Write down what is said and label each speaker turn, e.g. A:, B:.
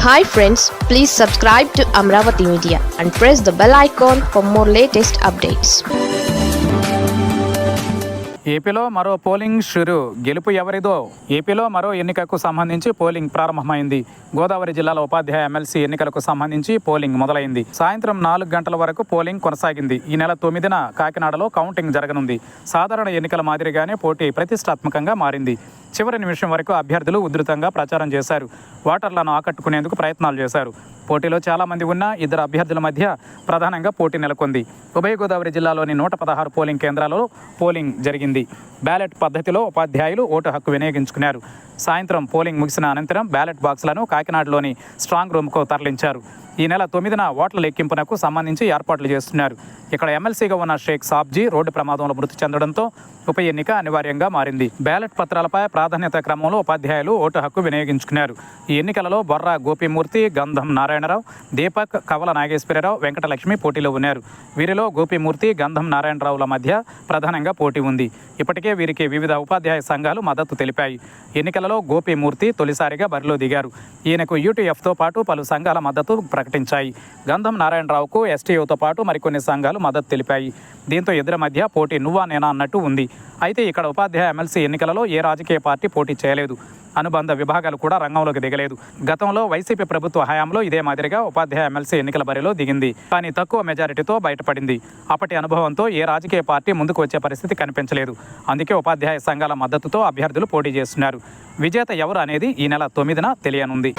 A: Hi friends, please subscribe to Amravati Media and press the bell icon for more latest updates.
B: ఏపీలో మరో polling షురు. గెలుపు ఎవరిదో? ఏపీలో మరో ఎన్నికకు సంబంధించి పోలింగ్ ప్రారంభమైంది. గోదావరి జిల్లాలో ఉపాధ్యాయ ఎమ్మెల్సీ ఎన్నికలకు సంబంధించి పోలింగ్ మొదలైంది. సాయంత్రం 4 గంటల వరకు పోలింగ్ కొనసాగింది. ఈ నెల 9న కాకినాడలో కౌంటింగ్ జరగనుంది. సాధారణ ఎన్నికల మాదిరిగానే పోటీ ప్రతిష్టాత్మకంగా మారింది. చివరి నిమిషం వరకు అభ్యర్థులు ఉధృతంగా ప్రచారం చేశారు. ఓటర్లను ఆకట్టుకునేందుకు ప్రయత్నాలు చేశారు. పోటీలో చాలామంది ఉన్న ఇద్దరు అభ్యర్థుల మధ్య ప్రధానంగా పోటీ నెలకొంది. ఉభయ గోదావరి జిల్లాలోని 116 పోలింగ్ కేంద్రాలలో పోలింగ్ జరిగింది. బ్యాలెట్ పద్ధతిలో ఉపాధ్యాయులు ఓటు హక్కు వినియోగించుకున్నారు. సాయంత్రం పోలింగ్ ముగిసిన అనంతరం బ్యాలెట్ బాక్సులను కాకినాడలోని స్ట్రాంగ్ రూమ్కు తరలించారు. ఈ నెల 9న ఓట్ల లెక్కింపునకు సంబంధించి ఏర్పాట్లు చేస్తున్నారు. ఇక్కడ ఎమ్మెల్సీగా ఉన్న షేక్ సాబ్జీ రోడ్డు ప్రమాదంలో మృతి చెందడంతో ఉప ఎన్నిక అనివార్యంగా మారింది. బ్యాలెట్ పత్రాలపై ప్రాధాన్యత క్రమంలో ఉపాధ్యాయులు ఓటు హక్కు వినియోగించుకున్నారు. ఈ ఎన్నికలలో బొర్రా గోపీమూర్తి, గంధం నారాయణరావు, దీపక్, కవల నాగేశ్వరరావు, వెంకటలక్ష్మి పోటీలో ఉన్నారు. వీరిలో గోపీమూర్తి, గంధం నారాయణరావుల మధ్య ప్రధానంగా పోటీ ఉంది. ఇప్పటికే వీరికి వివిధ ఉపాధ్యాయ సంఘాలు మద్దతు తెలిపాయి. ఎన్నికలలో గోపీమూర్తి తొలిసారిగా బరిలో దిగారు. ఈయనకు యూటీఎఫ్తో పాటు పలు సంఘాల మద్దతు ప్రకటించాయి. గంధం నారాయణరావుకు ఎస్టీయూతో పాటు మరికొన్ని సంఘాలు మద్దతు తెలిపాయి. దీంతో ఇద్దరి మధ్య పోటీ నువ్వా నేనా అన్నట్టు ఉంది. అయితే ఇక్కడ ఉపాధ్యాయ ఎమ్మెల్సీ ఎన్నికలలో ఏ రాజకీయ పార్టీ పోటీ చేయలేదు. అనుబంధ విభాగాలు కూడా రంగంలోకి దిగలేదు. గతంలో వైసీపీ ప్రభుత్వ హయాంలో ఇదే మాదిరిగా ఉపాధ్యాయ ఎమ్మెల్సీ ఎన్నికల బరిలో దిగింది. కానీ తక్కువ మెజారిటీతో బయటపడింది. అప్పటి అనుభవంతో ఏ రాజకీయ పార్టీ ముందుకు వచ్చే పరిస్థితి కనిపించలేదు. అందుకే ఉపాధ్యాయ సంఘాల మద్దతుతో అభ్యర్థులు పోటీ చేస్తున్నారు. విజేత ఎవరు అనేది ఈ నెల 9న తెలియనుంది.